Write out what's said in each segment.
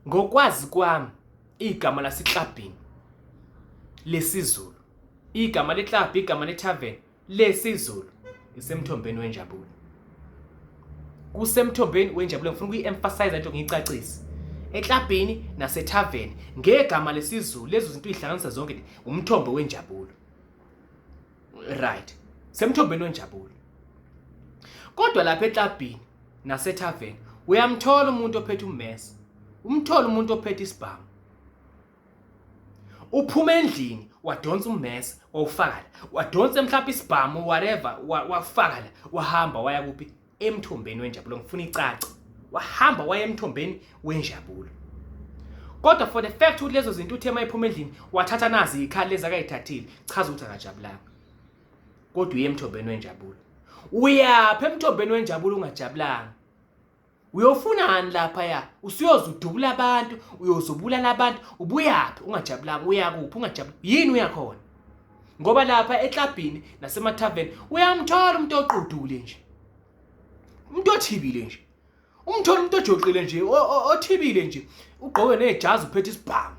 Ngokwazi kwami igama lasiklabhini lesiZulu, igama leklabhu, igama lethaveni lesiZulu isemthombeni wenjabulo. Kusemthombeni wenjabulo ngifuna ukuyi-emphasize into ngiyicacise. Eklabhini nasethaveni ngegama lesiZulu lezo zinto uyihlanganisa zonke umthombo wenjabulo. Right. Semthombeni wenjabulo. Kodwa lapha eklabhini nasethaveni uyamthola umuntu ophethe ummese. Umthola umuntu ophethe isibhamu. Uphuma endlini wadonsa ummese wawufaka la. Wadonsa mhlawumbe isibhamu whatever wafaka la. Wahamba waya kuphi? Emthombeni wenjabulo. Ngifuna icaca. Wahamba waya emthombeni wenjabulo. Kodwa for the fact ukuthi lezo zinto uthe mayiphuma endlini wathatha nazi ikhali lezi akayithathile, chaza ukuthi akajabulanga. Kodwa uye emthombeni wenjabulo. Uyapha emthombeni wenjabulo ungajabulanga. Uyofunani lapha ya? Usuyozudubula abantu, uyozubulala abantu, ubuyaphi ungajabulanga, uyakuphi ungajabula. Yini uyakhona? Ngoba lapha eklabhini nasemathaveni uyamthola umuntu oqudule nje. Umuntu othibile nje. Umthola umuntu ojoqile nje, othibile nje. Ugqoke nejazi uphethe isibhamu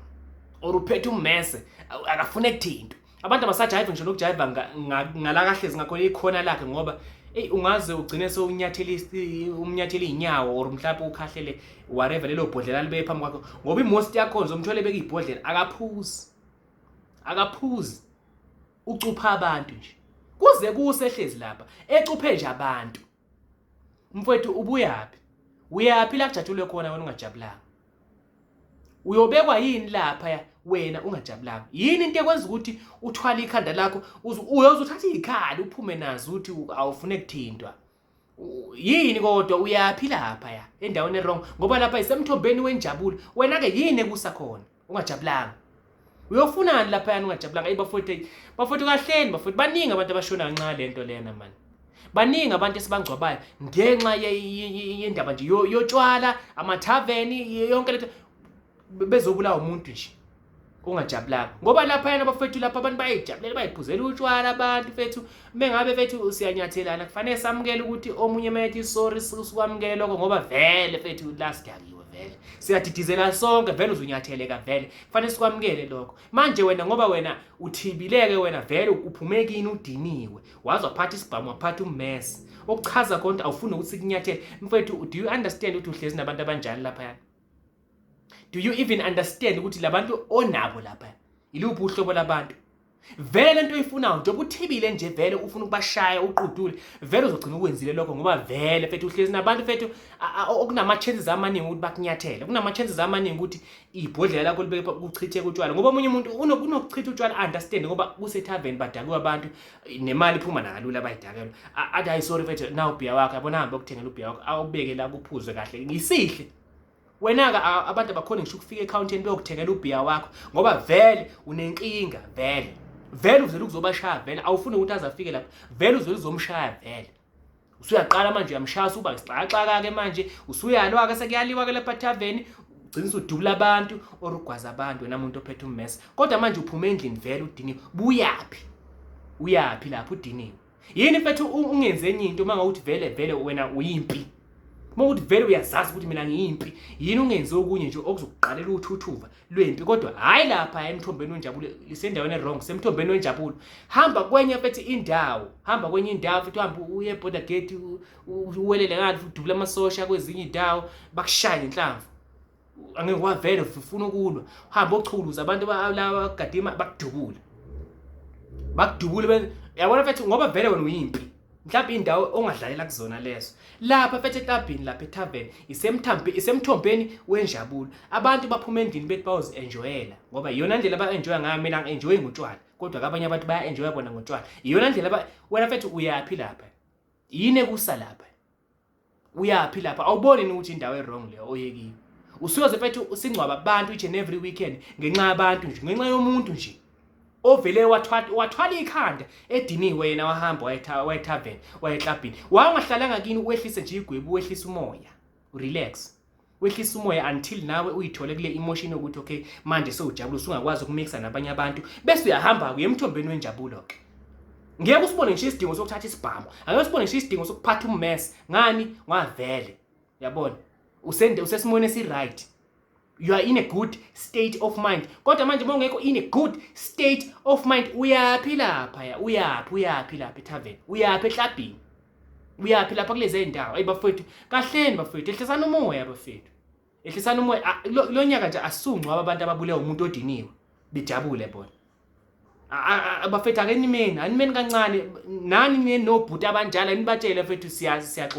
or uphethe ummese akafuna ekuthinto. Abantu abasajive ngisho nokujive ngala kahle zingakhona ikhona lakhe ngoba ungaze ugcine umnyatheli inyawo or mhlawumbe ukhahlele whatever lelo bhodlela libe phambi kwakho ngoba imost yakho nzomthole beka ibhodlela akaphuzi ucupha abantu nje kuze kusehlezi lapha ecuphe nje abantu. Mfowethu ubuyaphi? Uyaphi la kujatshulwe khona wena ungajabulanga? Uyobekwa yini lapha wena ungajabulanga? Yini into ekwenza ukuthi uthwala ikhanda lakho uyozuthatha ikhali uphume nazo ukuthi awufune kuthintwa? Yini kodwa uyaphi lapha endaweni errong ngoba lapha isemthombeni wenjabulo. Wena ke yini kusakhona ungajabulanga? Uyofunani lapha ungajabulanga? Bafowethu kahleni bafowethu baningi abantu abashona kancane lento lena man. Baningi abantu esibangcwabayo ngenxa yendaba nje yotshwala, amathaveni, yonke letho bezobulawa umuntu nje ungajabulanga. Ngoba lapha yena bafethu lapha abantu bayajabulela bayiphuzela utshwala abantu fethu mengabe fethu siyanyathelana kufanele samukele ukuthi omunye mayethi sorry sikwamukele lokho ngoba vele fethu last dakiwe vele siyadidizela sonke vele uzunyatheleka vele kufanele sikwamukele lokho. Manje wena ngoba wena uthibileke wena vele uphumekini udiniwe wazi waphatha isibhamu waphatha ummese okuchaza konke awufuni ukuthi kunyathele. Mfethu do you understand ukuthi uhlezi nabantu abanjani lapha? Do you even understand ukuthi labantu onabo lapha iluphi uhlobo labantu? Vele lento oyifunayo njengoba uthibile nje vele ufuna ukubashaya uqudule vele uzogcina ukwenzile lokho ngoba vele fethu uhlezi nabantu fethu okunama chances amaningi ukuthi bakunyathele. Kunama chances amaningi ukuthi ibhodlela lakho libe kuchitheke utshwala ngoba omunye umuntu unokuchitha utshwala understand ngoba kusethaveni badakiwe abantu nemali iphuma nakalula bayidakelwa. Athi hayi sorry fethu na ubhiya wakho yabona hamba ukuthengela ubhiya wakho awubeke la kuphuzwe kahle ngisihle. Wena ka abantu abakhona ngisho ukufika eaccountini beyokuthengela ubhiya wakho ngoba vele unenkinga vele uzele ukuzobashaya vele awufuni ukuthi azafike lapha vele uzele uzomshaya vele. Usuyaqala manje uyamshaya uba isixaxa ke manje usuyalwa ke sekuyaliwa ke lapha thaveni ugcina usudubula abantu or ugwaza abantu wena umuntu ophethe ummese. Kodwa manje uphuma endlini vele udiniwe. Uyaphi lapha udiniwe? Yini mfethu ungenze enye into mangawuthi vele wena uyimpi? Mawuthi vele uyazazi ukuthi mina ngiyimpi yini ungenze okunye nje okuzokuqalela uthuthuva lwempi kodwa hayi lapha emthombeni wenjabulo lisendaweni errong semthombeni wenjabulo. Hamba kwenye futhi indawo futhi uhamba uye border gate uwelele ngale udubula amasosha kwezinye indawo bakushaya inhlamvu. Angeke kwavele ufuna ukulwa uhamba ochuluza abantu laba gadima bakudubule yabona futhi ngoba vele wena uyimpi. Mhlawumbe indawo ongadlalela kuzona lezo lapha fethu eklabhini lapha ethaveni isemthombeni wenjabulo. Abantu baphuma endlini bethi bayozi enjoyela ngoba iyona ndlela ba-enjoya ngayo. Mina ngi-enjoy ngotshwala kodwa abanye abantu baya-enjoya bona ngotshwala. Iyona ndlela wena fethu uyaphi lapha? Yini kusa lapha? Uyaphi lapha? Awuboni ukuthi indawo errong leyo oyekiwe. Usuyoze fethu usingcwaba abantu each and every weekend ngenxa yabantu nje ngenxa yomuntu nje ovele wathwala ikhanda ediniwe yena wahamba wayethaveni wayeklabhini. Wangahlalanga kini wehlise nje igwebu wehlise umoya relax wehlise umoya until nawe uyithole kule emotion ukuthi okay manje sewujabula usungakwazi ukumixa nabanye abantu bese uyahamba ke emthombeni wenjabulo ke. Ngeke usibone nje isidingo sokuthatha isibhamu, angeke usibone nje isidingo sokuphatha ummese ngani ngavele yabona usesimone esi right. You are in a good state of mind. Kodwa manje mawungekho in a good state of mind, uyaphi lapha ya? Uyaphi lapha ethaveni? Uyaphi ehlabhini? Uyaphi lapha kulezi ndawo? Ey bafowethu, kahleni bafowethu, ehlisana umoya bafowethu. Ehlisana umoya. Lo nyaka nje asungcwa abantu ababulewe umuntu odiniwe. Bejabule bona. Bafethu ake animeni kancane. Nani nobhuti abanjalo nibatshele bafethu siyaxolisa.